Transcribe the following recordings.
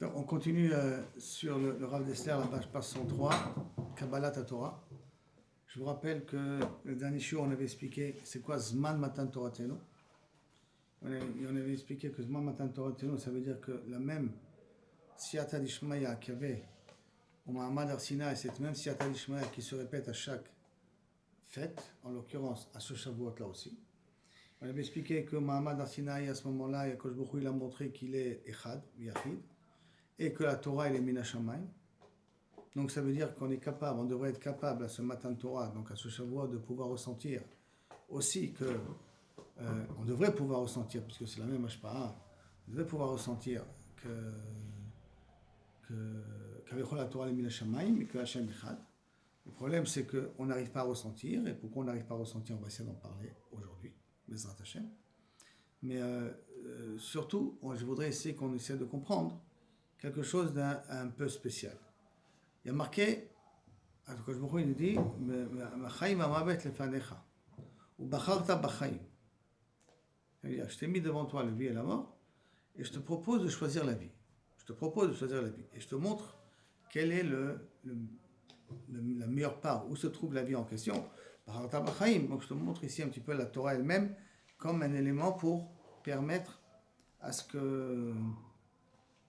Donc, on continue sur le Rav Dessler, la page 103, Kabbalat Torah. Je vous rappelle que le dernier jour, on avait expliqué c'est quoi Zman Matan Toratenu. On avait expliqué que Zman Matan Toratenu, ça veut dire que la même Siyata d'Ishmaya qu'il y avait au Mahamad Arsina, et cette même Siyata d'Ishmaya qui se répète à chaque fête, en l'occurrence à ce Shavuot là aussi. On avait expliqué que Mahamad Arsina, à ce moment-là, Yakosh Baruch Hu, il a montré qu'il est Echad, Yachid, et que la Torah elle est Mina Shamayim. Donc ça veut dire qu'on est capable, on devrait être capable à ce matin de Torah, donc à ce Shavuot, de pouvoir ressentir aussi que, on devrait pouvoir ressentir, puisque c'est la même Hashpa'a, on devrait pouvoir ressentir qu'avec la Torah est Mina Shamayim et que Hashem Echad. Le problème c'est qu'on n'arrive pas à ressentir, et pourquoi on n'arrive pas à ressentir, on va essayer d'en parler aujourd'hui, Bezrat Hashem. Mais surtout, je voudrais essayer qu'on essaie de comprendre quelque chose d'un peu spécial. Il y a marqué, il nous dit, je t'ai mis devant toi la vie et la mort, et je te propose de choisir la vie. Et je te montre quelle est la meilleure part, où se trouve la vie en question. Donc je te montre ici un petit peu la Torah elle-même comme un élément pour permettre à ce que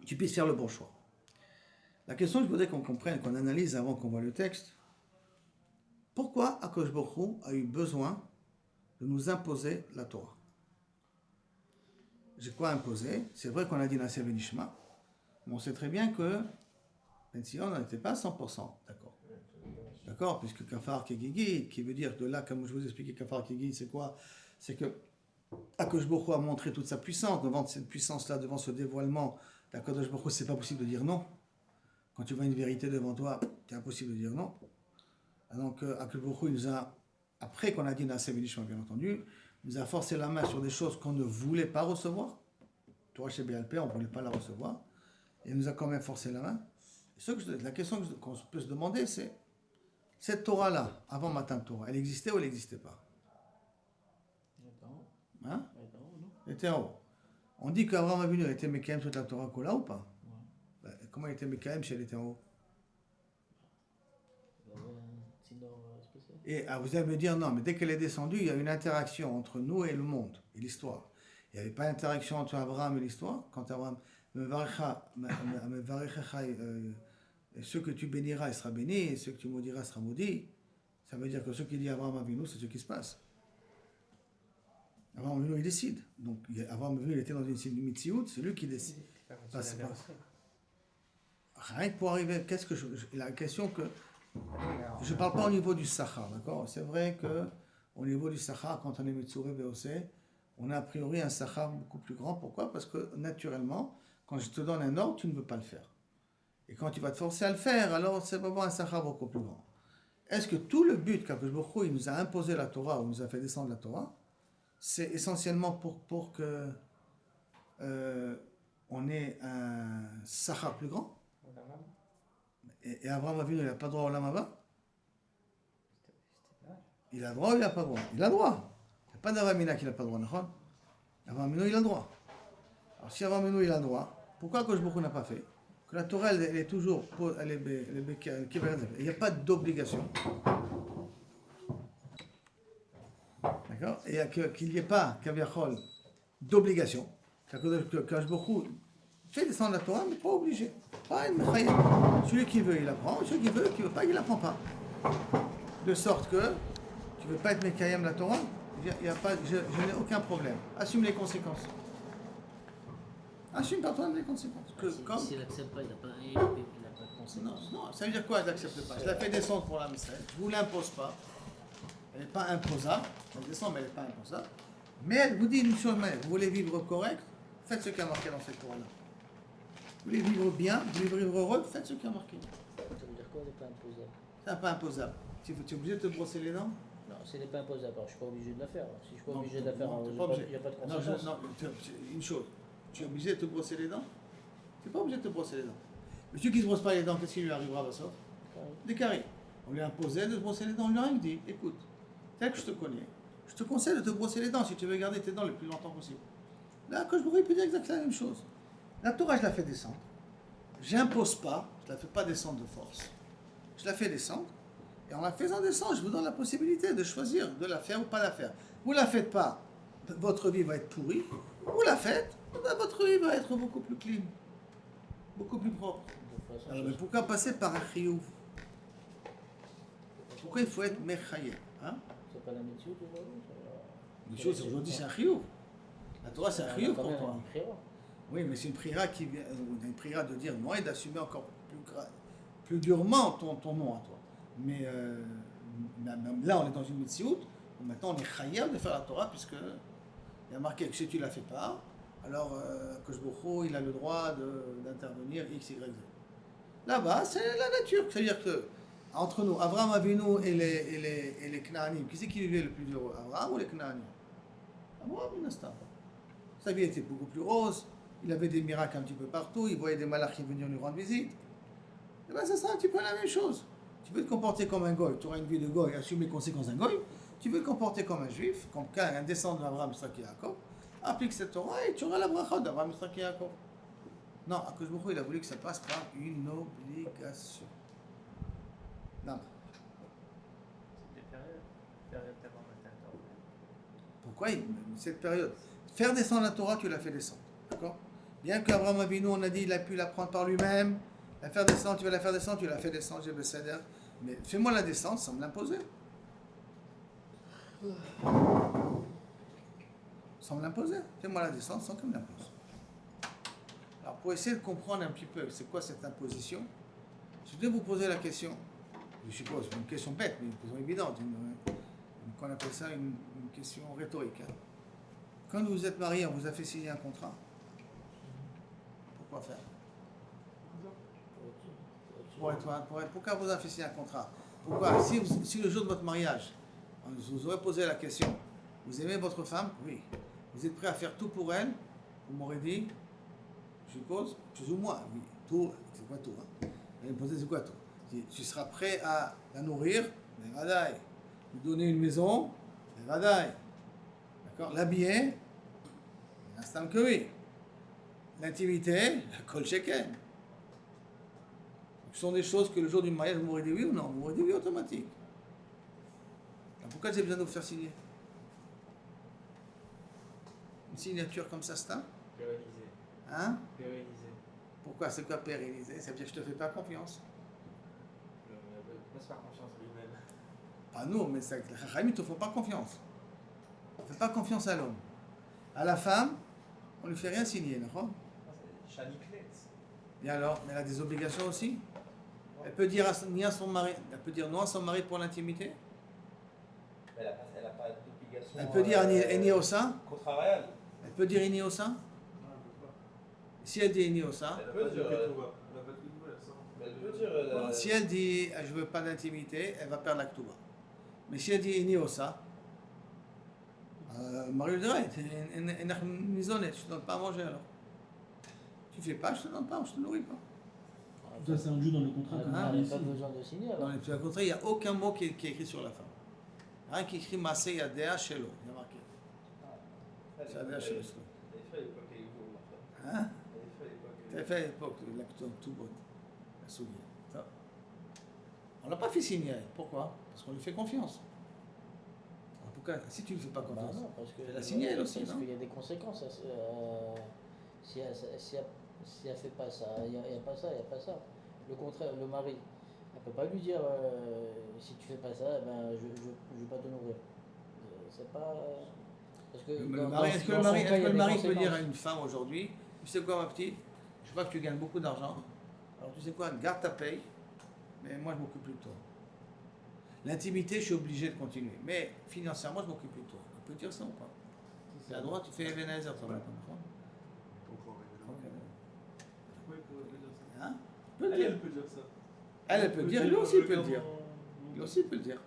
tu puisses faire le bon choix. La question, je voudrais qu'on comprenne, qu'on analyse avant qu'on voit le texte. Pourquoi Akadosh Baruch Hu a eu besoin de nous imposer la Torah? J'ai quoi imposer? C'est vrai qu'on a dit Naseh Benishma, mais on sait très bien que Ben Sion n'était pas 100% d'accord. D'accord? Puisque Kafar Kegigit, qui veut dire de là, comme je vous expliquais, Kafar Kegigit, c'est quoi? C'est que Akadosh Baruch Hu a montré toute sa puissance. Devant cette puissance-là, devant ce dévoilement d'Akadosh Baruch Hu, c'est pas possible de dire non. Quand tu vois une vérité devant toi, c'est impossible de dire non. Donc, Akadosh Baruch Hu, il nous a, après qu'on a dit Naseh Benishma, bien entendu, nous a forcé la main sur des choses qu'on ne voulait pas recevoir. Torah chez BLP, on ne voulait pas la recevoir. Et il nous a quand même forcé la main. La question qu'on peut se demander, c'est cette Torah-là, avant Matan Torah, elle existait ou elle n'existait pas? Hein? Elle était en haut. On dit qu'Abraham Avinu était Mekayem sur la Torah Kola ou pas? Ouais. Comment il était Mekayem si elle était en haut? Et vous allez me dire, non, mais dès qu'elle est descendue, il y a une interaction entre nous et le monde, et l'histoire. Il n'y avait pas d'interaction entre Abraham et l'histoire. Quand Abraham, ceux que tu béniras, il sera béni, et ceux que tu maudiras, il sera maudit. Ça veut dire que ce qu'il dit Abraham Avinu, c'est ce qui se passe. Abraham Avinu, il décide. Donc, Abraham Avinu, il était dans une mitziout, c'est lui qui décide. Rien que pour arriver, la question que... Je ne parle pas au niveau du Sachar, d'accord? C'est vrai qu'au niveau du Sachar, quand on est Metzoré Beosé, on a a priori un Sachar beaucoup plus grand. Pourquoi? Parce que naturellement, quand je te donne un ordre, tu ne veux pas le faire. Et quand tu vas te forcer à le faire, alors c'est vraiment un Sachar beaucoup plus grand. Est-ce que tout le but qu'Akadosh Baruch Hu, il nous a imposé la Torah, ou nous a fait descendre la Torah, c'est essentiellement pour que on ait un Sachar plus grand? Et Abraham Avinu, il n'a pas droit au Lamaba? Il a droit ou il n'a pas droit? Il a droit. Il n'y a pas d'Avamina qui n'a pas droit. Abraham Avinu, il a droit. Alors si Abraham Avinu, il a droit, pourquoi Akadosh Baruch Hu n'a pas fait? Que la Torah, elle est toujours... Il n'y a pas d'obligation. D'accord? Et qu'il n'y ait pas, Kaviachol, d'obligation. Qu'Akadosh Baruch Hu fait descendre la Torah, mais pas obligé. Pas une mechayem. Celui qui veut, il apprend. Celui qui veut pas, il n'apprend pas. De sorte que tu ne veux pas être mekayem la Torah, je n'ai aucun problème. Assume les conséquences. Assume par toi les conséquences. S'il n'accepte pas, il n'a pas de conséquences. Non, ça veut dire quoi, il n'accepte pas? Je la fais descendre pour la Israël. Je ne vous l'impose pas. Elle n'est pas imposable. Elle descend, mais elle n'est pas imposable. Mais elle vous dit une chose, mais vous voulez vivre correct, faites ce qui est marqué dans cette Torah-là. Vous voulez vivre bien, vous voulez vivre heureux, faites ce qui est marqué. Ça veut dire quoi, n'est pas imposable? C'est pas imposable. Tu es obligé de te brosser les dents? Non, ce n'est pas imposable. Alors, je ne suis pas obligé de la faire. Si je ne suis pas obligé de la faire, il n'y a pas de conséquences. Non, une chose. Tu es obligé de te brosser les dents? Tu n'es pas obligé de te brosser les dents. Mais celui qui ne se brosse pas les dents, qu'est-ce qui lui arrivera, Vassov? Des caries. On lui a imposé de se brosser les dents. On lui a rien dit. Écoute, tel que je te connais, je te conseille de te brosser les dents si tu veux garder tes dents le plus longtemps possible. Là, quand je pourrais peut dire exactement la même chose. La Torah, je la fais descendre. J'impose pas, je la fais pas descendre de force. Je la fais descendre. Et en la faisant descendre, je vous donne la possibilité de choisir de la faire ou pas la faire. Vous la faites pas, votre vie va être pourrie. Vous la faites, votre vie va être beaucoup plus clean, beaucoup plus propre. Alors, mais pourquoi passer par un chiyuv? Pourquoi il faut être mechayev, hein? C'est pas la mitzvah aujourd'hui? Mitzvah, aujourd'hui c'est un chiyuv. La Torah c'est un chiyuv pour toi. Oui, mais c'est une prière qui vient, une prière de dire non et d'assumer encore plus durement ton nom à toi. Mais là, on est dans une mitzvah. Maintenant, on est chayav de faire la Torah puisque il y a marqué que si tu la fais pas, alors Kosh Bokho, il a le droit d'intervenir X, Y, Z. Là-bas, c'est la nature. C'est-à-dire que entre nous, Abraham Avinu et les Knaanim, qui c'est qui vivait le plus heureux, Abraham ou les Knaanim? Abraham, sa vie était beaucoup plus rose. Il avait des miracles un petit peu partout. Il voyait des malachs qui venaient lui rendre visite. Et bien, ça sera un petit peu la même chose. Tu veux te comporter comme un goy, tu auras une vie de goy, assumer les conséquences d'un goy. Tu veux te comporter comme un juif, comme un descendant d'Abraham, Yitzhak et Yaakov. Applique cette Torah et tu auras la bracha d'Abraham, Yitzhak et Yaakov. Non, Akadosh Baruch Hu, il a voulu que ça passe par une obligation. Non. C'est des périodes d'avant matin. Pourquoi cette période? Faire descendre la Torah, tu l'as fait descendre. D'accord? Bien qu'Abraham Avinu, on a dit, il a pu la prendre par lui-même. La faire descendre, tu vas la faire descendre, tu l'as fait descendre, j'ai le céder. Mais fais-moi la descendre sans me l'imposer. Sans me l'imposer. Fais-moi la descendre sans que me l'impose. Alors pour essayer de comprendre un petit peu c'est quoi cette imposition, je vais vous poser la question. Je suppose une question bête, mais une question évidente. Qu'on appelle ça une question rhétorique. Hein. Quand vous êtes marié, on vous a fait signer un contrat. Pourquoi faire? Pourquoi vous avez fait signer un contrat? Pourquoi? Si le jour de votre mariage, je vous aurais posé la question, vous aimez votre femme? Oui. Vous êtes prêt à faire tout pour elle? Vous m'aurez dit, je suppose, plus ou moins, oui. Tout, c'est quoi tout? Hein? Vous allez me poser, c'est quoi tout? Tu seras prêt à la nourrir? Mais vadaï. Lui donner une maison? Mais vadaï. D'accord? L'habiller? L'instant que oui. L'intimité? Kol sheken. Ce sont des choses que le jour du mariage, vous m'aurez dit oui ou non? Vous m'aurez dit oui automatique. Alors pourquoi j'ai besoin de vous faire signer? Une signature comme ça, c'est un? Pérenniser. Hein? Pérenniser. Pourquoi? C'est quoi pérenniser? Ça veut dire que je te fais pas confiance. On ne peut pas se faire confiance lui-même. Pas nous, mais les Chachamim ne te font pas confiance. On ne fait pas confiance à l'homme. À la femme, on ne lui fait rien signer, d'accord? C'est Shaniklet. Et alors, mais elle a des obligations aussi. Elle peut dire ni à son mari, elle peut dire non à son mari pour l'intimité. Elle n'a pas d'obligation. Elle peut dire Eni Osa. Contrariale. Elle peut dire Eni Osa. Si elle dit Eni Osa. Elle peut dire. Elle peut dire. Si elle dit je veux pas d'intimité, elle va perdre la Ktuba. Mais si elle dit Eni Osa, Marie lui dirait je te donne pas à manger alors. Tu fais pas, je te donne pas, je te nourris pas. Ça, c'est un jeu dans le contrat. Il n'y a pas besoin de signer. Dans les contrats, il n'y a aucun mot qui est écrit sur la femme. Rien qui écrit Massé Yadea Shelo. Il y a marqué. C'est Yadea Shelo. Hein? Tu as fait à l'époque, la tout beau. La soulière. On ne l'a pas fait signer. Pourquoi? Parce qu'on lui fait confiance. Alors pourquoi? Si tu ne lui fais pas confiance, Non, parce que elle a signé elle aussi, parce non? qu'il y a des conséquences. Si elle fait pas ça, il n'y a pas ça, il n'y a pas ça. Le contraire, le mari, elle peut pas lui dire si tu fais pas ça, ben je vais pas te nourrir. C'est pas parce que est-ce que le mari peut dire à une femme aujourd'hui, tu sais quoi ma petite, je vois que tu gagnes beaucoup d'argent, alors tu sais quoi, garde ta paye, mais moi je m'occupe plus de toi. L'intimité, je suis obligé de continuer, mais financièrement je m'occupe plus de toi. Tu peux dire ça ou pas? C'est à droite, tu fais Ebenezer, toi maintenant. Hein? Elle peut dire ça. Elle peut dire, lui aussi il peut le dire. Lui aussi il peut le dire.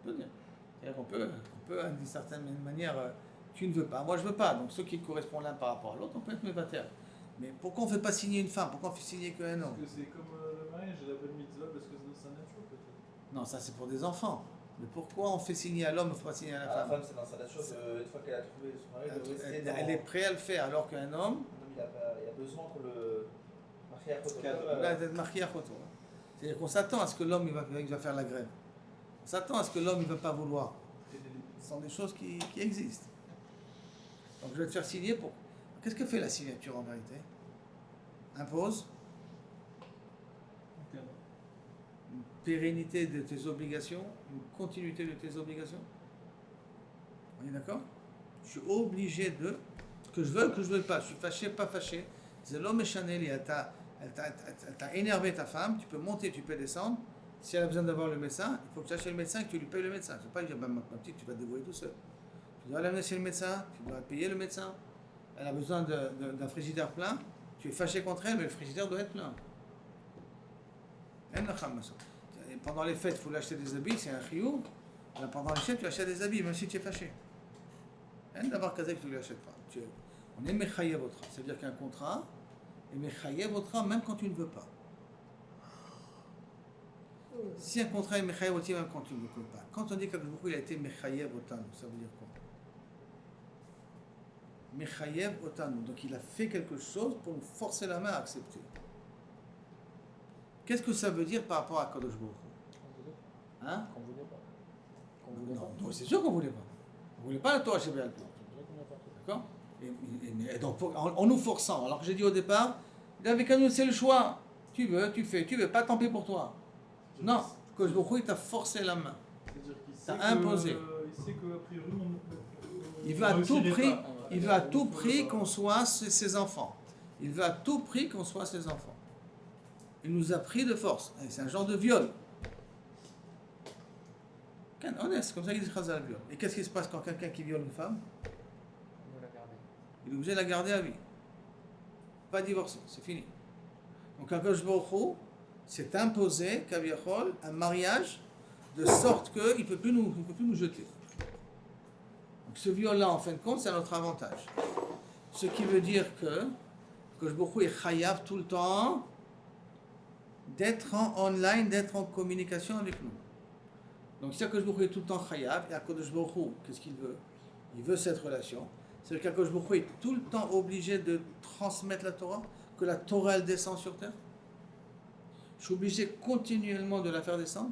On peut dire. On peut, d'une certaine manière, tu ne veux pas, moi je veux pas. Donc ceux qui correspondent l'un par rapport à l'autre, on peut être mévateur. Mais pourquoi on ne fait pas signer une femme? Pourquoi on fait signer qu'un homme? Parce que c'est comme le mariage, la bonne mitzvah, parce que c'est dans sa nature peut-être. Non, ça c'est pour des enfants. Mais pourquoi on fait signer à l'homme, il ne faut pas signer à la La femme? femme, c'est dans sa nature, une fois qu'elle a trouvé son mari, de rester dans... Elle est prête à le faire, alors qu'un homme... Il a besoin qu'on le Là, d'être marqué à photo. C'est-à-dire qu'on s'attend à ce que l'homme il va faire la grève. On s'attend à ce que l'homme ne va pas vouloir. Ce sont des choses qui existent. Donc je vais te faire signer pour. Qu'est-ce que fait la signature en vérité? Impose Ok. une pérennité de tes obligations, une continuité de tes obligations. On est d'accord? Je suis obligé de. Que je veuille pas. Je suis fâché, pas fâché. C'est l'homme Chanel, elle t'a énervé ta femme, tu peux monter, tu peux descendre. Si elle a besoin d'avoir le médecin, il faut que tu ailles chez le médecin et que tu lui payes le médecin. Tu ne peux pas lui dire, ma petite, tu vas te débrouiller tout seul. Tu dois l'amener chez le médecin, tu dois payer le médecin. Elle a besoin d'un frigidaire plein, tu es fâché contre elle, mais le frigidaire doit être plein. Et pendant les fêtes, il faut lui acheter des habits, c'est un chiyuv. Pendant les fêtes, tu achètes des habits, même si tu es fâché. D'abord, que tu ne lui achètes pas. On est mechayev otra. C'est-à-dire qu'un contrat est mechayev otra même quand tu ne veux pas. Si un contrat est mechayev otra même quand tu ne veux pas. Quand on dit qu'il a été mechayev otanu, ça veut dire quoi? Mechayev otanu. Donc il a fait quelque chose pour nous forcer la main à accepter. Qu'est-ce que ça veut dire par rapport à Kadosh Baruch Hu? Hein? Qu'on voulait pas. Qu'on voulait pas. Non, c'est sûr qu'on ne voulait pas. On ne voulait pas la Torah chez Béal. D'accord? Et donc, en nous forçant, alors que j'ai dit au départ, avec nous, c'est le choix. Tu veux, tu fais. Tu veux pas, tant pis pour toi. Non, Kadosh Baruch Hu, il t'a forcé la main. C'est-à-dire qu'il T'as imposé. Il sait qu'a priori, Il veut à tout prix qu'on soit ses enfants. Il veut à tout prix qu'on soit ses enfants. Il nous a pris de force. C'est un genre de viol. C'est comme ça qu'il dit Chazal viol. Et qu'est-ce qui se passe quand quelqu'un qui viole une femme? Il est obligé de la garder à vie. Pas divorcer, c'est fini. Donc Akadosh Baruch Hu s'est imposé, Kaviachol, un mariage de sorte qu'il ne peut plus nous jeter. Donc ce viol-là, en fin de compte, c'est à notre avantage. Ce qui veut dire que Akadosh Baruch Hu est chayav tout le temps d'être en online, d'être en communication avec nous. Donc si Akadosh Baruch Hu est tout le temps chayav, et Akadosh Baruch Hu, qu'est-ce qu'il veut? Il veut cette relation. C'est-à-dire qu'Akadosh Baruch Hu est tout le temps obligé de transmettre la Torah, que la Torah elle descend sur terre. Je suis obligé continuellement de la faire descendre.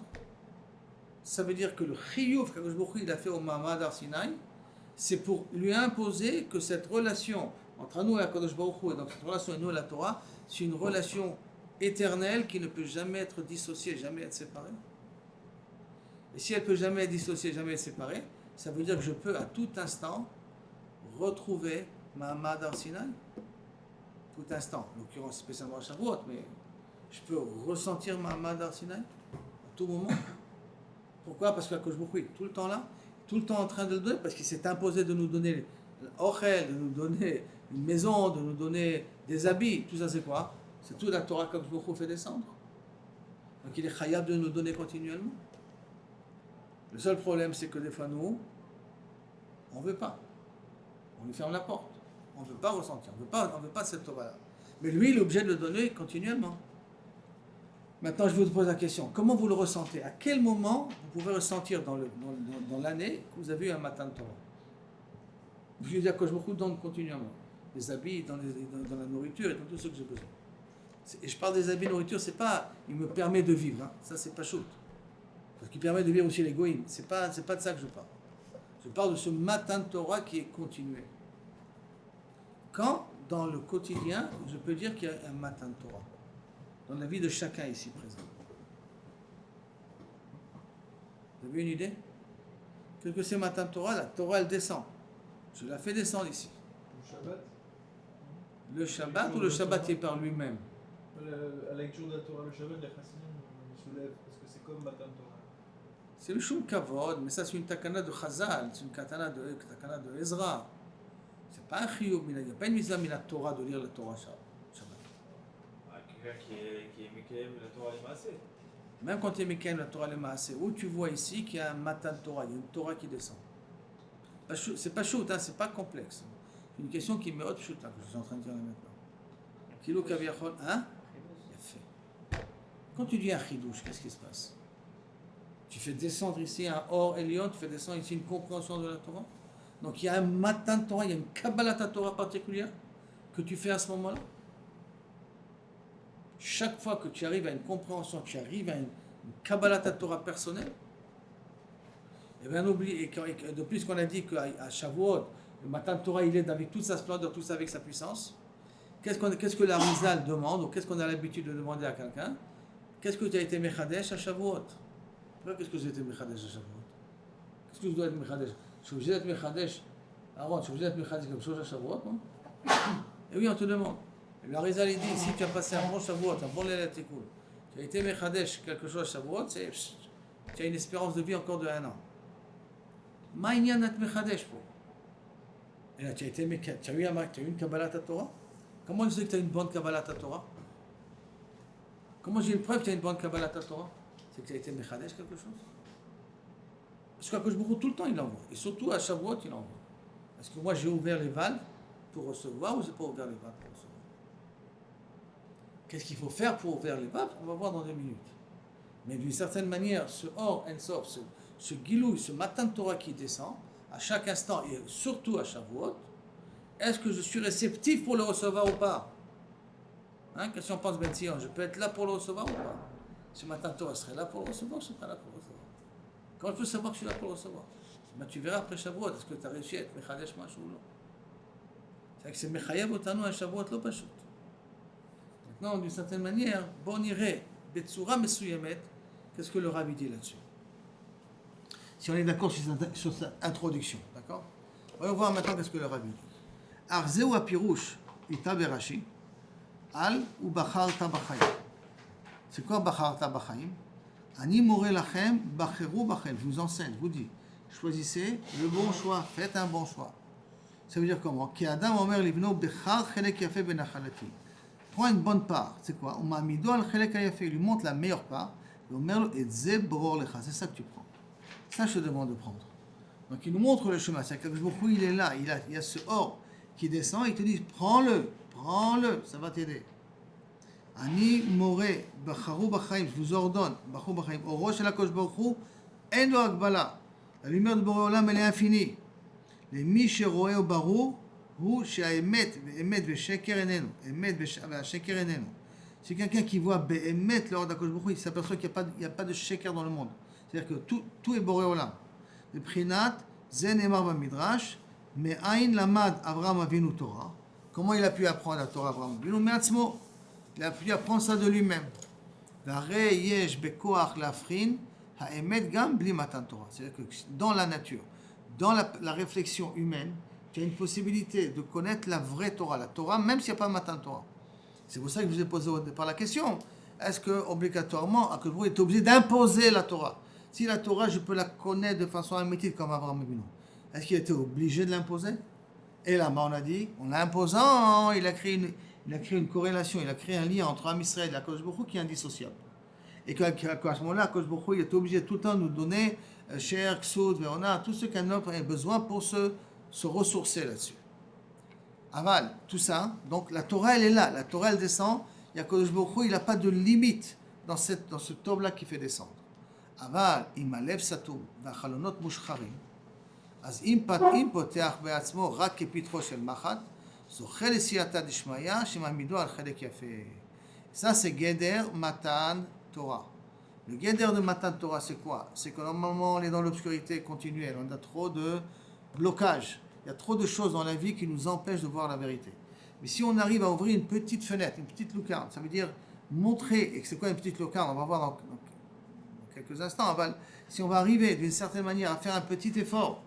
Ça veut dire que le chiyuv qu'Akadosh Baruch Hu il a fait au Ma'amad Har Sinaï, c'est pour lui imposer que cette relation entre nous et Akadosh Baruch Hu, et donc cette relation et nous et la Torah, c'est une relation éternelle qui ne peut jamais être dissociée, jamais être séparée. Et si elle ne peut jamais être dissociée, jamais être séparée, ça veut dire que je peux à tout instant retrouver Ma'amad Har Sinaï. Tout instant, en l'occurrence spécialement à Shavuot, mais je peux ressentir Ma'amad Har Sinaï à tout moment. Pourquoi? Parce que Akadosh Baruch Hu est tout le temps là, tout le temps en train de le donner, parce qu'il s'est imposé de nous donner l'ochel, de nous donner une maison, de nous donner des habits. Tout ça c'est quoi? C'est toute la Torah qu'Akadosh Baruch Hu fait descendre. Donc il est chayab de nous donner continuellement. Le seul problème, c'est que des fois, nous, on ne veut pas. On lui ferme la porte. On ne veut pas ressentir. On ne veut pas cette Torah-là. Mais lui, il est obligé de le donner continuellement. Maintenant, je vous pose la question. Comment vous le ressentez? À quel moment vous pouvez ressentir dans l'année que vous avez eu un matin de Torah? Je veux dire que je me donne continuellement. Les habits, dans la nourriture et dans tout ce que j'ai besoin. Et je parle des habits, nourriture, c'est pas, il me permet de vivre. Hein. Ça, c'est pas shoot. Parce qu'il permet de vivre aussi l'égoïme. C'est pas de ça que je parle. Je parle de ce matin de Torah qui est continué. Quand, dans le quotidien, je peux dire qu'il y a un matin de Torah. Dans la vie de chacun ici présent. Vous avez une idée? Qu'est-ce que c'est matin de Torah? La Torah, elle descend. Je la fais descendre ici. Le Shabbat. Le Shabbat ou le Shabbat est par lui-même? La lecture de la Torah, le Shabbat, les Chassidim se lèvent parce que c'est comme matin de Torah. C'est le Shum Kavod, mais ça c'est une takana de Chazal, c'est une takana de Ezra. C'est pas un chiyuv, il n'y a pas une mise à la Torah de lire la Torah Shabbat. Quelqu'un qui est Mikael, la Torah est massée. Même quand tu es Mikael, la Torah est massée, où tu vois ici qu'il y a un matin de Torah, il y a une Torah qui descend. C'est pas shoot, hein, c'est pas complexe. C'est une question qui me haute shoot, hein, que je suis en train de dire là maintenant. Kilo Kaviachol, hein? Il a fait. Quand tu dis un chidouche, qu'est-ce qui se passe? Tu fais descendre ici un Or Elion, tu fais descendre ici une compréhension de la Torah. Donc il y a un matin de Torah, il y a une Kabbalat Torah particulière que tu fais à ce moment-là. chaque fois que tu arrives à une compréhension, tu arrives à une Kabbalat Torah personnelle, et bien oublie, et de plus qu'on a dit qu'à Shavuot, le Matan Torah il est avec toute sa splendeur, tout ça avec sa puissance. Qu'est-ce que la Rizal demande, ou qu'est-ce qu'on a l'habitude de demander à quelqu'un? Qu'est-ce que tu as été Mechadesh à Shavuot? Qu'est-ce que j'ai été Mechadesh à Shavuot? Qu'est-ce que je dois être Mechadesh? Je suis obligé d'être Mechadesh. Aaron, je suis obligé d'être Mechadesh comme chose à Shavuot, non? Et oui, on te demande. Et la Rizal il dit, si tu as passé un bon Shavuot, un bon Lélet Tikul, tu as été Mechadesh quelque chose à Shavuot, tu as une espérance de vie encore de 1 an. Ma'inyan at Mechadesh pour. Et là, tu as eu une Kabbalat Torah? Comment je sais que tu as une bonne Kabbalat Torah? Comment j'ai une preuve que tu as une bonne Kabbalat Torah? C'est que tu as été Mechadesh quelque chose? Parce qu'à Baruch tout le temps il envoie. Et surtout à Shavuot il envoie. Est-ce que moi j'ai ouvert les valves pour recevoir ou j'ai pas ouvert les valves pour recevoir? Qu'est-ce qu'il faut faire pour ouvrir les valves? On va voir dans 2 minutes. Mais d'une certaine manière, ce Or Ensof, ce Gilouï, ce Matan Torah qui descend, à chaque instant et surtout à Shavuot, est-ce que je suis réceptif pour le recevoir ou pas? Hein, qu'est-ce qu'on pense, Ben Sion? Je peux être là pour le recevoir ou pas? Ce matin, Torah serait là pour le recevoir, je serai pas là pour le recevoir. Comment je peux savoir que je suis là pour le recevoir? Ben, tu verras après Shavuot, est-ce que tu as réussi à être Mechadesh Mashou ou non? C'est que c'est Mechayev Otanu à Shavuot, lo Pashut. Maintenant, d'une certaine manière, bon irait, Betsura Mesuyemet, qu'est-ce que le Rabbi dit là-dessus? Si on est d'accord sur cette introduction, d'accord? Voyons voir maintenant qu'est-ce que le Rabbi dit. Arzeu apirouche ita berashi al ou bacharta b'chaim. C'est quoi bacharta b'chaim? Ani more lachem bacheru b'chaim. Je vous enseigne, je vous dis, choisissez le bon choix, faites un bon choix. Ça veut dire comment? Ki adam omer livno bechar chelek yafe benachalati. Prends une bonne part. C'est quoi? On m'a mis al chelek yafe. Il lui montre la meilleure part. Et omer et ze bror lecha. C'est ça que tu prends. Ça je te demande de prendre. Donc il nous montre le chemin. C'est que Baruch il est là. Il y a ce or qui descend, il te dit prends-le, ça va t'aider. Ani more bacharu b'chaim, je vous ordonne, bacharu b'chaim, au rosh la kosh Baruch Hu, en lo agbala. La lumière de Boré Olam elle est infinie. Les mi sheroe au barou, hu she'aemet ve'emet ve'sheker enenu, emet ve'sheker enenu. C'est quelqu'un qui voit be'emet l'or d'Akadosh Baruch Hu, il s'aperçoit qu'il n'y a pas de sheker dans le monde. C'est-à-dire que tout est Boré Olam. Le prinat zen emar b'midrash. Mais Aïn Lamad Avraham Avinu Torah. Comment il a pu apprendre la Torah Avraham Avinu? Me'atzmo. Il a pu apprendre ça de lui-même. V'arei yesh bekoach lafrin ha'emet gam bli matan Torah. C'est-à-dire que dans la nature, dans la réflexion humaine, tu as une possibilité de connaître la vraie Torah, la Torah, même s'il n'y a pas matan Torah. C'est pour ça que je vous ai posé au départ la question. Est-ce que obligatoirement, Akadosh Baruch Hu est obligé d'imposer la Torah? Si la Torah, je peux la connaître de façon hermétique comme Avraham Avinu, est-ce qu'il était obligé de l'imposer? Et là, on a dit, en l'imposant, il a créé une corrélation, il a créé un lien entre Am Israël et Akadosh Baruch Hu qui est indissociable. Et qu'à ce moment-là, Akadosh Baruch Hu il était obligé tout le temps de nous donner Cher, Ksud, Veona, tout ce qu'un homme a besoin pour se ressourcer là-dessus. Aval, tout ça, donc la Torah elle est là, la Torah elle descend, et Akadosh Baruch Hu il n'a pas de limite dans ce tov-là qui fait descendre. Aval, imalev satum, v'achalonot mushcharim. אז אם פותח בעצמו רק כפתחו של מחט, זוכה לסייעתא דשמיא שמעמידו על חלק יפה. Ça c'est Geder Matan Torah. Le Geder de Matan Torah c'est quoi? C'est que normalement on est dans l'obscurité continuelle, on a trop de blocages, il y a trop de choses dans la vie qui nous empêchent de voir la vérité. Mais si on arrive à ouvrir une petite fenêtre, une petite lucarne, ça veut dire montrer, et c'est quoi une petite lucarne? On va voir dans quelques instants, si on va arriver d'une certaine manière à faire un petit effort,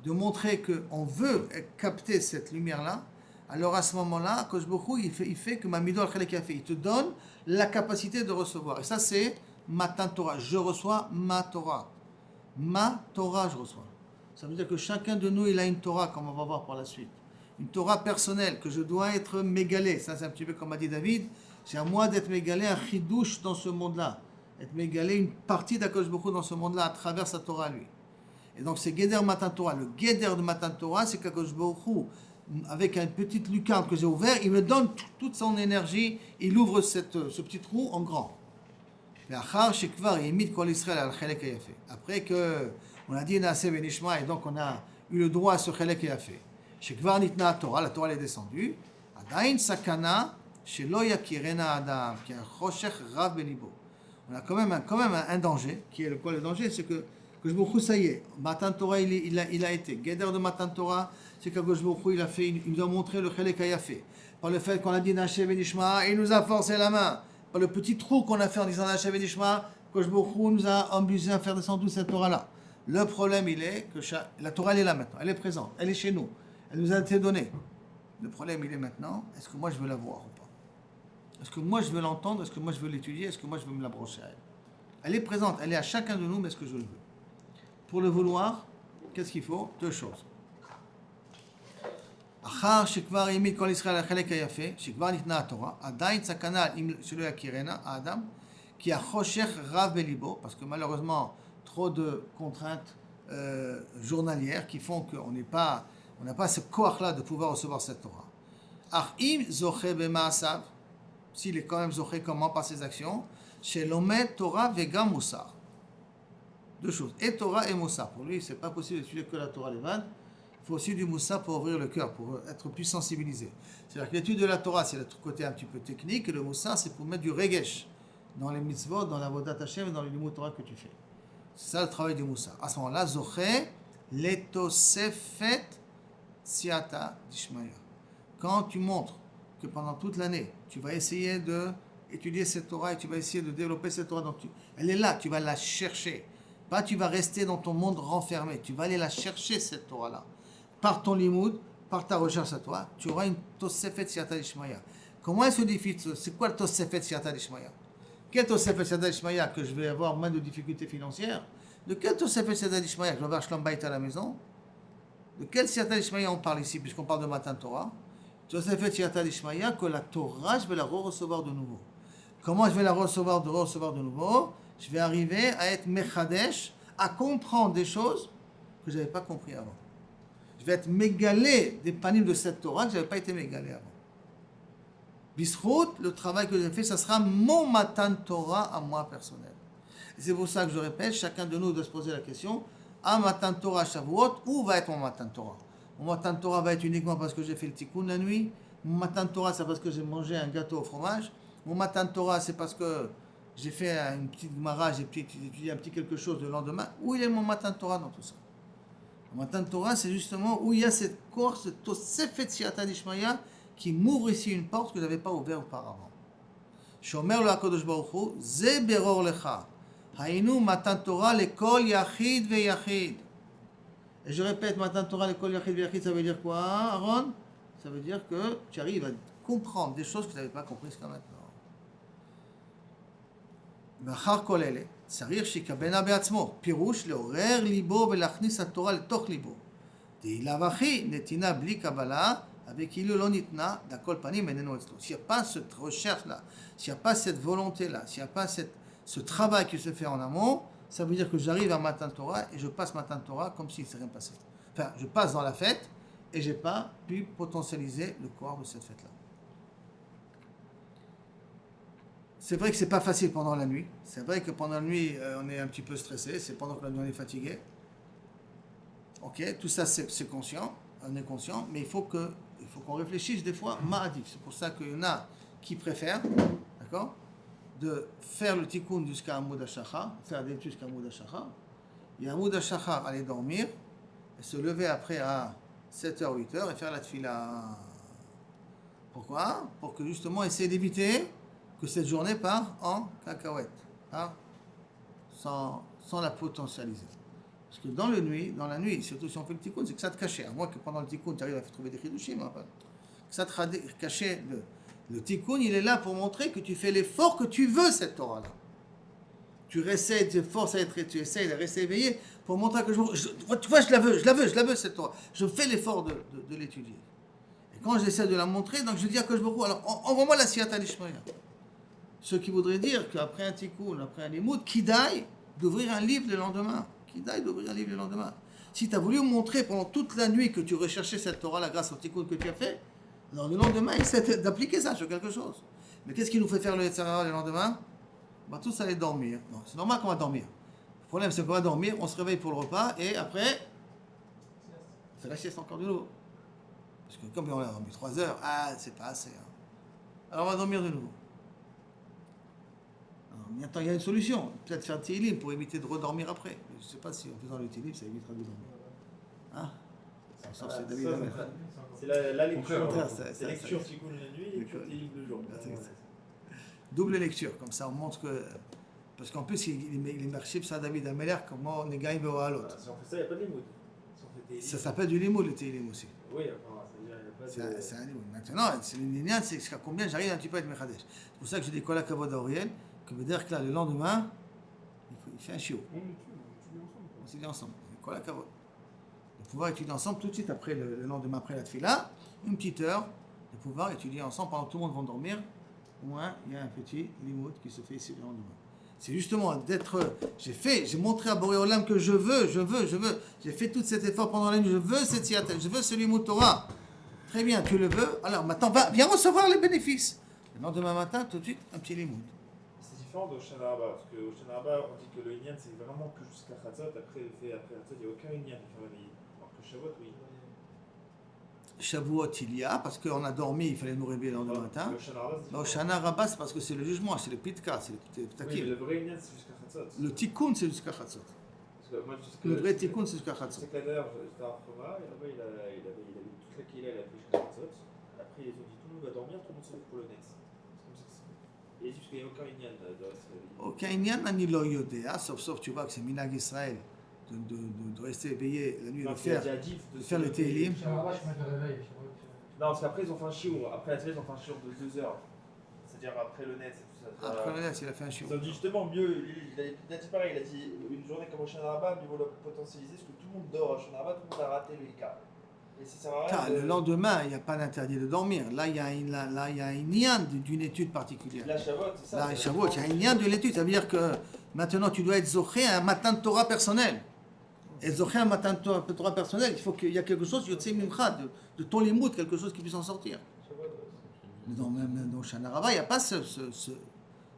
de montrer qu'on veut capter cette lumière-là, alors à ce moment-là, Akadosh Baruch Hu, il fait que Mamido al-Chalek Yafeh, il te donne la capacité de recevoir. Et ça, c'est Matan Torah. Je reçois ma Torah. Ma Torah, je reçois. Ça veut dire que chacun de nous, il a une Torah, comme on va voir par la suite. Une Torah personnelle, que je dois être mégalé. Ça, c'est un petit peu comme a dit David. C'est à moi d'être mégalé, un chidouche dans ce monde-là. Être mégalé, une partie d'Akadosh Baruch Hu dans ce monde-là, à travers sa Torah, lui. Et donc c'est Geder Matan Torah. Le Geder de Matan Torah, c'est qu'Akadosh Baruch Hu, avec une petite lucarne que j'ai ouverte, il me donne toute son énergie, il ouvre ce petit trou en grand. Après que on a dit Naaseh Benishma, et donc on a eu le droit à ce Chelek Yafeh. Shekvar Nitna Torah, la Torah est descendue. Adain Sakana Shelo yakirena adam, qui a choshech rav belibo. On a quand même un danger, qui est quoi le danger? C'est que je me ça y est, Matan Torah, il a été. Guédère de Matan Torah, c'est que il nous a montré le Chelek Hayafé. Par le fait qu'on a dit Nashev et Nishma, il nous a forcé la main. Par le petit trou qu'on a fait en disant Nashev et Nishma, que nous a obligé à faire descendre cette Torah-là. Le problème, il est que la Torah, elle est là maintenant, elle est présente, elle est chez nous, elle nous a été donnée. Le problème, il est maintenant, est-ce que moi je veux la voir ou pas? Est-ce que moi je veux l'entendre? Est-ce que moi je veux l'étudier? Est-ce que moi je veux me la brocher à elle? Elle est présente, elle est à chacun de nous, mais est-ce que je le veux? Pour le vouloir, qu'est-ce qu'il faut? Deux choses. אחר שכבר העמיד כל ישראל על החלק היפה, שכבר ניתנה התורה, עדיין סכנה שלא יכירנה האדם, כי החושך רב בליבו, parce que malheureusement, trop de contraintes journalières qui font qu'on n'a pas ce corps-là de pouvoir recevoir cette Torah. אך אם זוכה במעשיו, s'il est quand même זוכה comment? Par ses actions, שלומד תורה וגם מוסר. Deux choses, et Torah et Moussa. Pour lui, c'est pas possible d'étudier que la Torah Levad. Il faut aussi du Moussa pour ouvrir le cœur, pour être plus sensibilisé. C'est-à-dire que l'étude de la Torah, c'est le côté un petit peu technique, et le Moussa, c'est pour mettre du regesh dans les mitzvot, dans la vodat Hashem et dans les limut Torah que tu fais. C'est ça le travail du Moussa. À ce moment-là, Zoché, letosefet siata dishmaya. Quand tu montres que pendant toute l'année, tu vas essayer d'étudier cette Torah et tu vas essayer de développer cette Torah, donc elle est là, tu vas la chercher. Pas tu vas rester dans ton monde renfermé, tu vas aller la chercher cette Torah-là. Par ton limoud, par ta recherche à toi, tu auras une Tosefet Siyata Dishmaya. Comment elle se définit? C'est quoi le Tosefet Siyata Dishmaya? Quel Tosefet Siyata Dishmaya? Que je vais avoir moins de difficultés financières? De quel Tosefet Siyata Dishmaya? Que je vais avoir Shlom Bayit à la maison? De quel Siyata Dishmaya on parle ici, puisqu'on parle de Matan Torah? Tosefet Siyata Dishmaya, que la Torah, je vais la recevoir de nouveau. Comment je vais la recevoir de nouveau? Je vais arriver à être mechadesh, à comprendre des choses que je n'avais pas compris avant. Je vais être mégalé des panim de cette Torah que je n'avais pas été mégalé avant. Bisrout, le travail que j'ai fait, ça sera mon Matan Torah à moi personnel. Et c'est pour ça que je répète, chacun de nous doit se poser la question, à Matan Torah Shavuot, où va être mon Matan Torah? Mon Matan Torah va être uniquement parce que j'ai fait le tikkun la nuit. Mon Matan Torah, c'est parce que j'ai mangé un gâteau au fromage. Mon Matan Torah, c'est parce que j'ai fait une petite gemara, j'ai étudié un petit quelque chose le lendemain. Où il est mon Matan Torah dans tout ça? Le Matan Torah, c'est justement où il y a cette course, cette Tosefet Siyata Dishmaya, qui m'ouvre ici une porte que je n'avais pas ouverte auparavant. Shomer le HaKadosh Baruch Hu, Ze beror lecha. Hainu Matan Torah lekol yachid ve yachid. Et je répète, Matan Torah lekol yachid ve yachid, ça veut dire quoi, Aaron? Ça veut dire que tu arrives à comprendre des choses que tu n'avais pas comprises jusqu'à maintenant. ואחר כל אלה, צריך שיקבלנה בעצמו, פירוש לעורר ליבו ולהכניס התורה לתוך ליבו. תהילה וכי, נתינה בלי קבלה, וכאילו לא ניתנה, לכל פנים איננו אצלו. S'il n'y a pas cette recherche-là, s'il n'y a pas cette volonté-là, s'il n'y a pas ce travail qui se fait en amont, ça veut dire que j'arrive à Matan Torah et je passe Matan Torah comme s'il ne s'est rien passé. Enfin, je passe dans la fête et je n'ai pas pu potentialiser le corps de cette fête-là. C'est vrai que c'est pas facile pendant la nuit. C'est vrai que pendant la nuit, on est un petit peu stressé. C'est pendant que la nuit, on est fatigué. Ok, tout ça, c'est conscient. On est conscient. Mais il faut qu'on réfléchisse des fois ma'adif. C'est pour ça qu'il y en a qui préfèrent, d'accord, de faire le tikkun jusqu'à Amoud HaShachar, faire des études jusqu'à Amoud HaShachar. Et Amoud HaShachar, aller dormir, et se lever après à 7h, 8h et faire la tfila. Pourquoi? Pour que justement essayer d'éviter que cette journée part en cacahuète, hein, sans la potentialiser. Parce que dans la nuit, surtout si on fait le tikkun, c'est que ça te cachait. À moins que pendant le tikkun, tu arrives à trouver des chidushim, que ça te cachait. Le tikkun, il est là pour montrer que tu fais l'effort que tu veux cette Torah-là. Tu essaies, tu forces à être, tu essaies de rester éveillé pour montrer que tu vois, je la veux cette Torah. Je fais l'effort de l'étudier. Et quand j'essaie de la montrer, donc je dis à Kosh Baruch Hu, alors envoie-moi la Siyata Dishmaya. Ce qui voudrait dire qu'après un tikkun, après un limoud, kidaï d'ouvrir un livre le lendemain. Si tu as voulu montrer pendant toute la nuit que tu recherchais cette Torah-là grâce au tikkun que tu as fait, alors le lendemain, essaie d'appliquer ça sur quelque chose. Mais qu'est-ce qui nous fait faire le Yetzirah le lendemain? On va tous aller dormir. Non, c'est normal qu'on va dormir. Le problème, c'est qu'on va dormir, on se réveille pour le repas, et après, on fait la sieste encore de nouveau. Parce que comme on a dormi 3 heures, c'est pas assez. Hein. Alors on va dormir de nouveau. Alors, mais attends, il y a une solution. Peut-être faire Télim pour éviter de redormir après. Je ne sais pas si en faisant le Télim, ça évitera de dormir. Hein? Sauf c'est David Amer. C'est la lecture. contraire, ça- C'est lecture qui coule la nuit et lecture qui livre le jour. Double lecture, comme ça on montre que. Parce qu'en plus, il est marché ça David Ameler, comment on est gagné à l'autre. Si on fait ça, il n'y a pas de limoud. Si on fait Télim. Ça s'appelle du limoud, le Télim aussi. Oui, enfin, ça veut dire qu'il n'y a pas de. C'est un limoud. Maintenant, c'est une lignée, c'est jusqu'à combien j'arrive un petit peu à être Mechadesh. C'est pour ça que je dis Kola Kavod à Auriel, que veut dire que là, le lendemain, il fait un chiot. On s'étudie ensemble. Kola Kavod. De pouvoir étudier ensemble tout de suite après le lendemain, après la tefila, une petite heure, de pouvoir étudier ensemble pendant que tout le monde va dormir. Au moins, il y a un petit limoud qui se fait ici le lendemain. C'est justement d'être. J'ai montré à Boréolam que je veux. J'ai fait tout cet effort pendant la nuit. Je veux cette Seattle, je veux ce limoud Torah. Très bien, tu le veux. Alors maintenant, viens recevoir les bénéfices. Le lendemain matin, tout de suite, un petit limoud. C'est différent d'Oshana Rabba, parce qu'au Shana Rabba, on dit que le Inyan, c'est vraiment que jusqu'à Chatzot. Après Chatzot, il n'y a aucun Inyan de faire réveiller. Alors que Shavuot, oui. Shavuot, il y a, parce qu'on a dormi, il fallait nous réveiller le lendemain matin. Le Shana Rabba, c'est Mais au différent. Shana Rabba, c'est parce que c'est le jugement, c'est le pitka, c'est le Oui, mais ptakim. le vrai Inyan, c'est jusqu'à Chatzot. Le tikkun, c'est jusqu'à Chatzot. Parce que moi, je sais que Le vrai tikkun, c'est jusqu'à Je Chatzot. sais que la dernière, j'étais à Archova, et là-bas, il avait toute la Kila, il a pris jusqu'à Chatzot. Après, ils ont dit tout le monde va dormir, tout le monde se lève pour le net. C'est comme ça que c'est fait. Et il a dit parce qu'il n'y a aucun Inyan de rester réveillé. Aucun Inyan, ani lo yodea, sauf tu vois que c'est Minag Israël de rester éveillé la nuit et Non, de il a faire. dit à Div de faire le Télim. Shana Rabba, je mets le réveil. Non, parce qu'après, ils ont fait un chiour. Après la télé, ils ont fait un chiour de 2 heures. C'est-à-dire après le net et tout ça. Après le net, il a fait un chiot. Ils ont dit justement mieux, il a dit pareil, il a dit une journée comme au Shana Rabba, mieux vaut la potentialiser parce que tout le monde dort à Shana Rabba, tout le monde a raté le Ika. Et si ça va Car rien. le lendemain, il n'y a pas d'interdit de dormir. Là, il y a un Inyan d'une étude particulière. La Shavuot, c'est ça. Là, c'est- Shavuot, il y a un Inyan de l'étude. Ça veut dire que maintenant, tu dois être zoché à un matin de Torah personnel. Et zoché à un matin de Torah personnel, il faut qu'il y ait quelque chose, Yotzei Mimcha, de ton limoud, quelque chose qui puisse en sortir. Shavuot, Mais dans Shana Rabba, il n'y a pas ce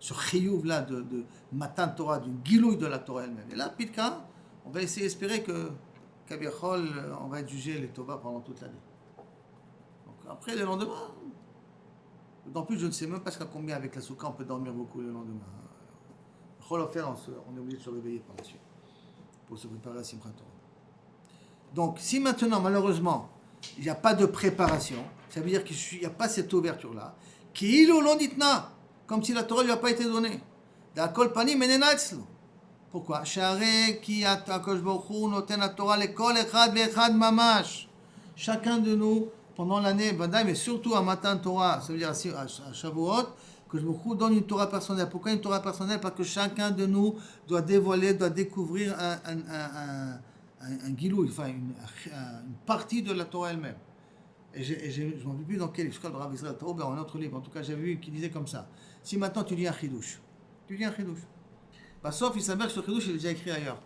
chiyuv là de matin de Torah, d'une gilouille de la Torah elle-même. Et là, Pitka, on va essayer d'espérer que Kabiachol, on va être jugé les Tova pendant toute l'année. Donc après, le lendemain, d'autant plus, je ne sais même pas jusqu'à combien avec la soukha on peut dormir beaucoup le lendemain. On est obligé de se réveiller par la suite pour se préparer à Simchat Torah. Donc, si maintenant, malheureusement, il n'y a pas de préparation, ça veut dire qu'il n'y a pas cette ouverture-là, qui il l'onditna, comme si la Torah ne lui a pas été donnée. D'akol panim menena etzlo. Pourquoi? Share ki atakosh baruch noten la Torah lekol echad ve'echad mamash. Chacun de nous, pendant l'année, mais surtout à matin de Torah, ça veut dire à Shavuot, que je me donne une Torah personnelle. Pourquoi une Torah personnelle? Parce que chacun de nous doit dévoiler, doit découvrir un gilou, enfin une partie de la Torah elle-même. Et je ne m'en rappelle plus dans quel livre, je crois de Rav Israël Tauber, un autre livre, en tout cas j'avais vu qui disait comme ça. Si maintenant tu dis un chidouche, sauf il s'avère que ce chidouche il est déjà écrit ailleurs.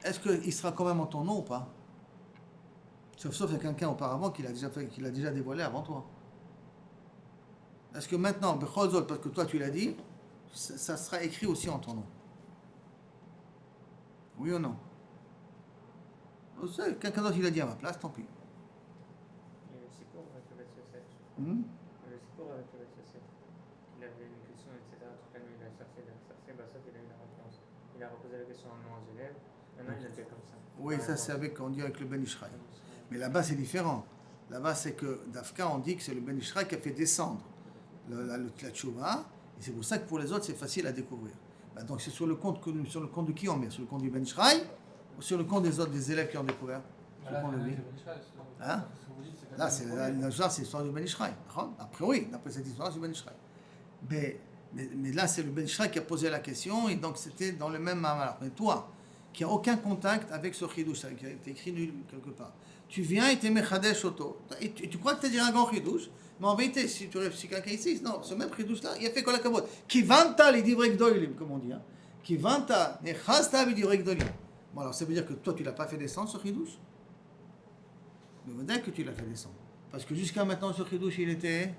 Est-ce qu'il sera quand même en ton nom ou pas? Sauf il y a quelqu'un auparavant qui l'a déjà dévoilé avant toi. Est-ce que maintenant, Bechol, parce que toi tu l'as dit, ça sera écrit aussi en ton nom? Oui ou non? Quelqu'un d'autre il a dit à ma place, tant pis. Il y a le Sippour avec le Beth Yosef. Hmm? Le Sippour avec le Beth Yosef. Il avait une question, etc. Toute la nuit, il a cherché, bah, ça, il a eu la réponse. Il a reposé la question à nos élèves. Maintenant, il a fait comme ça. Oui, ça c'est on dit avec le Ben Ishraï. Mais là-bas c'est différent. Là-bas c'est que d'Afka on dit que c'est le Ben Ishraï qui a fait descendre la tchouva. Et c'est pour ça que pour les autres c'est facile à découvrir. Bah, donc c'est sur le compte de qui on met? Sur le compte du Ben Ishraï ou sur le compte des autres, des élèves qui ont découvert? Sur le compte de lui. Hein? Là c'est l'histoire du Ben Ishraï. A priori, d'après cette histoire, c'est le Ben Ishraï. Mais là c'est le Ben Ishraï qui a posé la question et donc c'était dans le même mamar. Mais toi, qui n'a aucun contact avec ce chidouche, qui a été écrit nul quelque part. Tu viens et tu es mechadesh auto. Et tu crois que tu as dit un grand chidouche, mais en vérité, si tu réfléchis quelqu'un ici, non, ce même chidouche-là, il a fait kol hakavod. Qui vanta les divrei gdolim, comme on dit. Hein. Qui vanta, nechasta les divrei gdolim. Bon, alors ça veut dire que toi, tu ne l'as pas fait descendre, ce chidouche? Mais on dire que tu l'as fait descendre. Parce que jusqu'à maintenant, ce chidouche, il était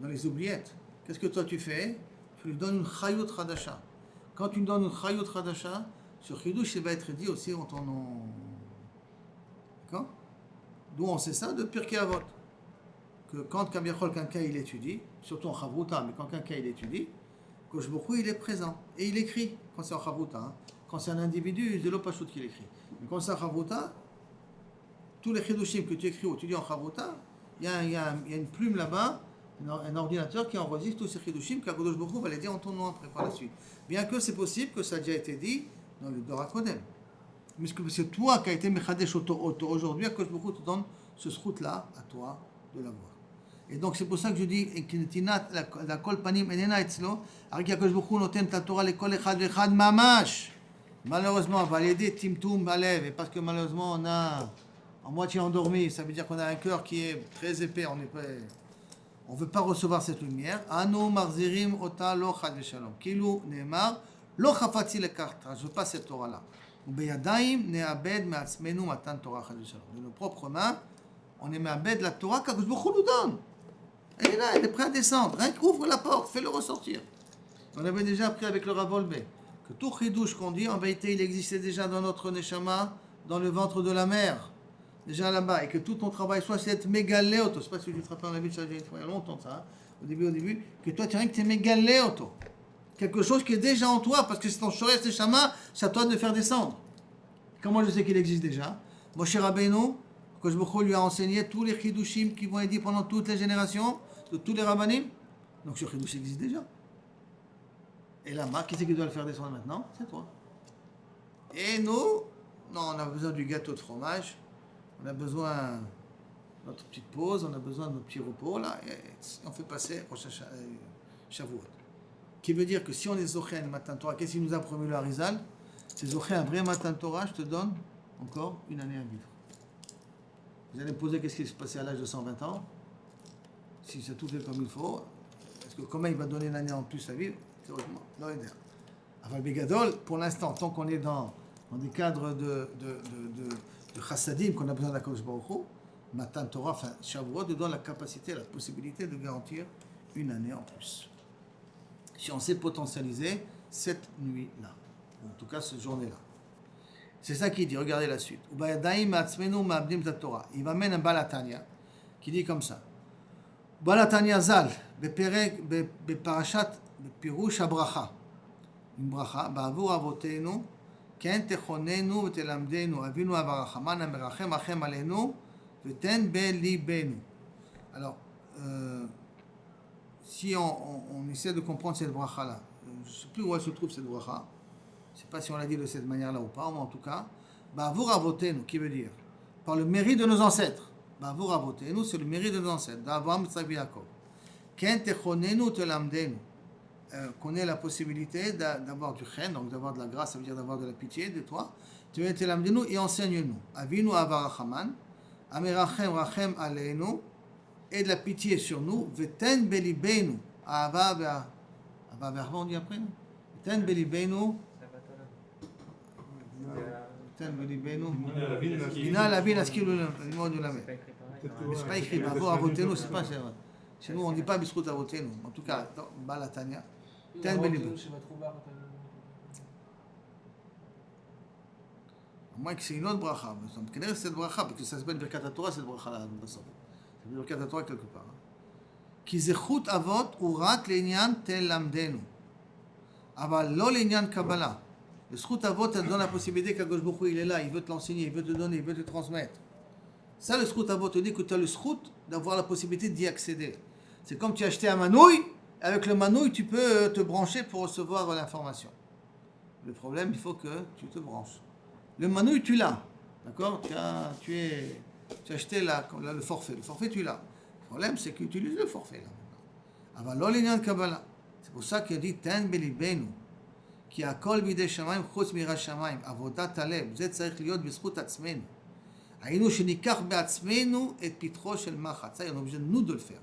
dans les oubliettes. Qu'est-ce que toi tu fais? Tu lui donnes une chayut radasha. Quand tu lui donnes une chayut radasha, ce chidouche, il va être dit aussi en ton nom. D'accord? D'où on sait ça? De Pirkei Avot. que quand quelqu'un il étudie, surtout en Chavruta, mais quand quelqu'un il étudie, Kosh Baruch Hu, il est présent et il écrit quand c'est en Chavruta. Hein. Quand c'est un individu, c'est l'Opashut qui écrit. Mais quand c'est en Chavruta, tous les chidushim que tu écris ou tu dis en Chavruta, il y a une plume là-bas, un ordinateur qui enregistre tous ces chidushim qu'Akadosh Baruch Hu va les dire en ton nom après par la suite. Bien que c'est possible que ça a déjà été dit dans le Dora Kodem. Mais c'est toi qui as été Mechadesh aujourd'hui, Akadosh Baruch Hu te donne ce srout-là à toi de l'avoir. Et donc c'est pour ça que je dis la kol panim enena etzlo, avec Akadosh Baruch Hu noten ta Torah le kol echad vechad mamash. Malheureusement, on va l'aider timtum balev, et parce que malheureusement on a en moitié endormi, ça veut dire qu'on a un cœur qui est très épais, on ne veut pas recevoir cette lumière. Anu marzirim ota lo chad veshalom. Kilu neemar lo chafatzi lekarta. Je veux pas cette Torah là. Ubeyadaim neabed me'atzmenu matan Torah chad veshalom. De nos propres mains, on est me'abed la Torah qu'Akadosh Baruch Hu nous donne. Elle est là, elle est prête à descendre. Rien qu'ouvre la porte, fais-le ressortir. On avait déjà appris avec le Rav Wolbe que tout chidouche qu'on dit, en vérité, il existait déjà dans notre neshama, dans le ventre de la mère. Déjà là-bas, et que tout ton travail soit c'est être mégaléoto. Je ne sais pas si tu te rappelles, on a vu ça il y a longtemps, ça, hein, au début, que toi tu as rien que tu es mégaléoto. Quelque chose qui est déjà en toi, parce que c'est ton shoreh, c'est shama, c'est à toi de le faire descendre. Comment je sais qu'il existe déjà? Moshe Rabbeinu, Kosh Baruch Hu lui a enseigné tous les chidushim qui vont être dit pendant toutes les générations, de tous les rabbanim. Donc ce chidush existe déjà. Et là-bas, qui c'est qui doit le faire descendre maintenant? C'est toi. Et nous, non, on a besoin du gâteau de fromage. On a besoin de notre petite pause, on a besoin de notre petit repos, là, et on fait passer au Shavuot. Qui veut dire que si on est Zoché un matin Torah, qu'est-ce qu'il nous a promis le Harizal? C'est Zoché un vrai matin Torah, je te donne encore une année à vivre. Vous allez me poser qu'est-ce qui se passait à l'âge de 120 ans? Si c'est tout fait comme il faut, parce que comment il va donner une année en plus à vivre? Théoriquement, non, il Aval Begadol, pour l'instant, tant qu'on est dans des cadres de chassadim qu'on a besoin d'Akadosh Baruch Hu, Matan Torah, enfin Shavuot, te donne la capacité, la possibilité de garantir une année en plus. Si on sait potentialiser cette nuit-là, ou en tout cas cette journée-là. C'est ça qu'il dit, regardez la suite. Il va mener un Balatania qui dit comme ça. Balatania Zal, Beparashat, Bepirush Abracha. Une bracha, Ba'avur Avotenu, כן תכוננו ותלמדנו אבינו אב הרחמן המרחם רחם עלינו ותן בליבנו. Alors, si on essaie de comprendre cette bracha-là, je ne sais plus où elle se trouve cette bracha, je ne sais pas si on l'a dit de cette manière-là ou pas, mais en tout cas, Ba'avur Avotenu, qui veut dire, par le mérite de nos ancêtres. Ba'avur Avotenu, c'est le mérite de nos ancêtres, d'Avraham, Yitzhak, Yaakov. כן תכוננו ותלמדנו. Qu'on ait la possibilité d'avoir du chen, donc d'avoir de la grâce, ça veut dire d'avoir de la pitié de toi. Tu viens te l'amener et enseigne-nous. Avinu avarachaman, amerachem rachem aleinu, et de la pitié sur nous. Veten belibenu, ava on dit après. Veten belibenu, veten belibenu, bina la bina skilu le mot de la mer. C'est pas écrit, bavo avotenu, c'est pas ça. Chez nous, on ne dit pas bisrout avotenu. En tout cas, Balatania. Ten belibenu. À moins que c'est une autre bracha. C'est cette bracha, parce que ça s'appelle Birkat Torah, cette bracha-là. Ça s'appelle Birkat Torah quelque part. Ki zechut avot urat l'enyan tel lamdenu. Aval lo l'enyan Kabbalah. Le zechut avot, elle donne la possibilité qu'Akadosh Baruch Hu, il est là, il veut te l'enseigner, il veut te donner, il veut te transmettre. Ça, le zechut avot te dit que tu as le zechut d'avoir la possibilité d'y accéder. C'est comme tu as acheté un manouille, avec le manouille, tu peux te brancher pour recevoir l'information. Le problème, il faut que tu te branches. Le manouille, tu l'as. D'accord? Tu as acheté le forfait. Le forfait, tu l'as. Le problème, c'est que tu utilises le forfait. C'est pour ça qu'il dit Ten belibenu. כי הכל בידי שמיים חוץ מיראת שמיים, עבודת הלב, זה צריך להיות בזכות עצמנו. היינו שניקח בעצמנו את פתחו של מחץ, on est obligé nous de le faire.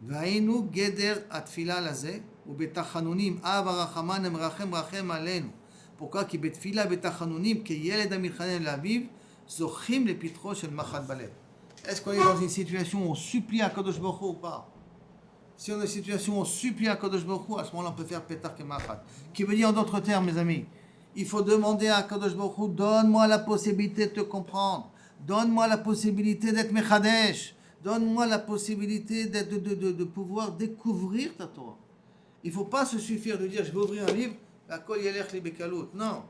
והיינו גדר התפילה לזה, ובתחנונים, אב הרחמן המרחם רחם עלינו. pourquoi? כי בתפילה בתחנונים, כילד המתחנן לאביו, זוכים לפתחו של מחץ בלב. Est-ce qu'on est dans une situation où on supplie à Kadosh Baruch Hu ou pas? Si on est dans une situation où on supplie à Kadosh Baruch Hu, à ce moment-là, on peut faire Petar Kemachat. Qui veut dire en d'autres termes, mes amis, il faut demander à Kadosh Baruch Hu, donne-moi la possibilité de te comprendre. Donne-moi la possibilité d'être Mechadesh, Donne-moi la possibilité de pouvoir découvrir ta Torah. Il ne faut pas se suffire de dire je vais ouvrir un livre, la kol yelech li bekalout. Non,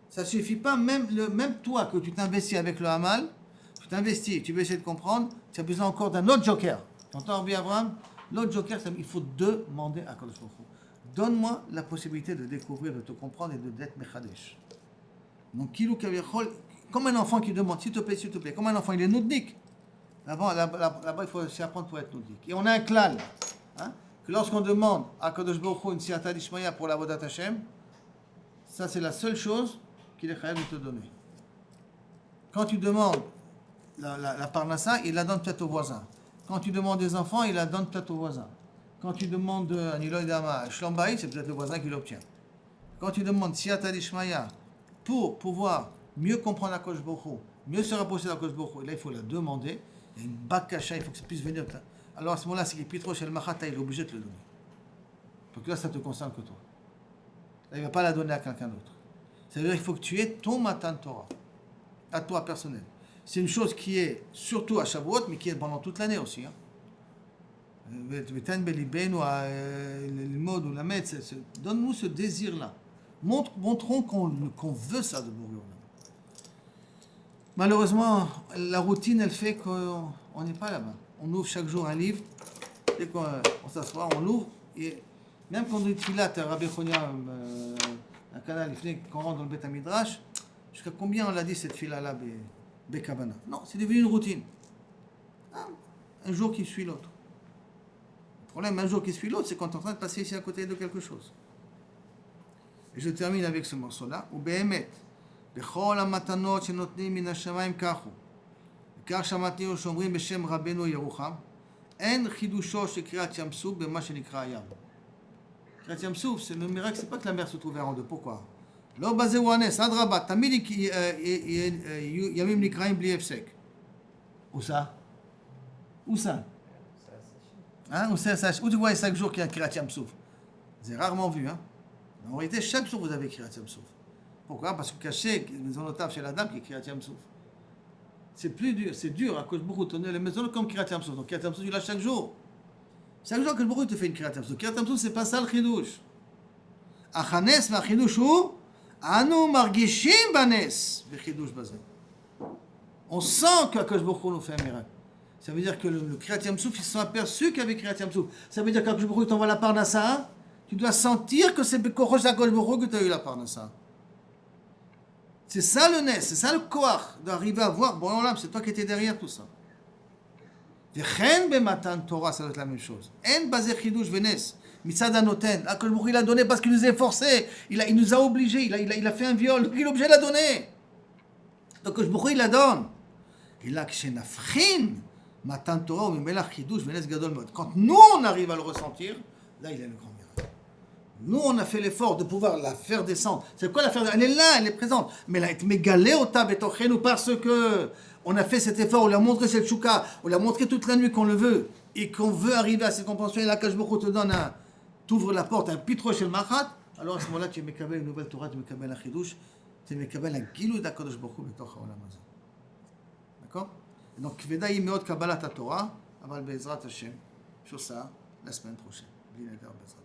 ça ne suffit pas. Même toi que tu t'investis avec le Hamal, tu t'investis, tu veux essayer de comprendre, tu as besoin encore d'un autre joker. Tu entends Rabbi Abraham? L'autre joker, il faut demander à Kadosh Baruch Hu. Donne-moi la possibilité de découvrir, de te comprendre et d'être mechadesh. Donc, Kilou Kaviachol, comme un enfant qui demande, s'il te plaît, comme un enfant, il est noudnik. Là-bas, il faut aussi apprendre pour être noudnik. Et on a un klal, hein, que lorsqu'on demande à Kadosh Baruch Hu une siyata d'Ishmaïa pour la Vodat Hashem, ça c'est la seule chose qu'il est capable de te donner. Quand tu demandes la parnassa, il la donne peut-être au voisin. Quand tu demandes des enfants, il la donne peut-être au voisin. Quand tu demandes un Iloï Dama, Shlombaï, c'est peut-être le voisin qui l'obtient. Quand tu demandes siyata d'Ishmaïa pour pouvoir mieux comprendre la Kosh Baruch Hu, mieux se rapprocher de la Kosh Baruch Hu, là il faut la demander. Il y a une bakasha, il faut que ça puisse venir. Alors à ce moment-là, c'est qu'il Pitro chez le Machata, il est obligé de te le donner. Donc là, ça ne te concerne que toi. Là, il ne va pas la donner à quelqu'un d'autre. Ça veut dire qu'il faut que tu aies ton Matan Torah, à toi personnel. C'est une chose qui est surtout à Shavuot, mais qui est pendant toute l'année aussi. Donne-nous ce désir-là. Montrons qu'on veut ça de Bourg. Malheureusement, la routine, elle fait qu'on n'est pas là-bas. On ouvre chaque jour un livre, dès qu'on s'assoit, on l'ouvre, et même quand on dit Tfilat, Rabbi Chonia, un canal, il fait qu'on rentre dans le Beth Midrash, jusqu'à combien on l'a dit cette fila-là, Bekabana? Non, c'est devenu une routine. Un jour qui suit l'autre. Le problème, un jour qui suit l'autre, c'est quand on est en train de passer ici à côté de quelque chose. Et je termine avec ce morceau-là, ou Behemet. בכל המתנות שנותנים מן השמיים כך הוא. וכך שמעתינו שאומרים בשם רבנו ירוחם, אין חידושו של קריאת ים סוף במה שנקרא הים. קריאת ים סוף, c'est le miracle, c'est pas que la mer se trouve en deux. Pourquoi? לא בזה הוא הנס, אדרבה, תמיד ימים נקראים בלי הפסק. Où ça? Où ça? Hein? Où tu vois chaque jour qu'il y a un קריאת ים סוף? C'est rarement vu, hein? En réalité, chaque jour vous avez קריאת ים סוף. Pourquoi? Parce que caché, les maisons notables chez la dame qui est Kiryat Yamsouf. C'est plus dur, c'est dur à cause de beaucoup de les maisons comme Kiryat Yamsouf. Donc Kiryat Yamsouf, tu l'as chaque jour. Chaque jour que beaucoup te fait une Kiryat Yamsouf. Kiryat Yamsouf, c'est pas ça le chidouche. Achanes va chidouche ou Anu margishim banes le chidouche bazé. On sent qu'Akash Baruch Hu nous fait un miracle. Ça veut dire que le Kiryat Yamsouf, ils se sont aperçus qu'avec Kiryat Yamsouf. Ça veut dire qu'Akash Baruch Hu t'envoie la parnassa. Tu dois sentir que c'est Bekorosh Akash Baruch Hu que tu as eu la parnassa. C'est ça le nes, c'est ça le koach d'arriver à voir, bon là, c'est toi qui étais derrière tout ça. Vechen bematan Torah, ça doit être la même chose. En basé chidouche venes, mitzad anoten. Là que le Baruch il a donné parce qu'il nous a forcé, il nous a obligés, il a fait un viol, donc il est obligé de la donner. Donc le Baruch il la donne. Et là, kshenafchin matan Torah ou mimelach chidouche venes gadol mod. Quand nous on arrive à le ressentir, là il a le grand miracle. Nous, on a fait l'effort de pouvoir la faire descendre. C'est quoi la faire descendre? Elle est là, elle est présente. Mais elle a été mégalée au tab et au parce que on a fait cet effort, on lui a montré cette chouka, on lui a montré toute la nuit qu'on le veut et qu'on veut arriver à cette compréhension. Et là, Kadosh Baruch Hu te donne t'ouvre la porte, un pitro chez le machat. Alors à ce moment-là, tu es mekabel une nouvelle Torah, tu es mekabel un chidouche, tu es mekabel un gilou d'Akadosh Baruch Hu betoch haolam hazeh. D'accord? Donc, Kvedaï meot kabbalat Torah, aval be'ezrat Hashem, sur ça, la semaine prochaine. Bli neder be'ezrat.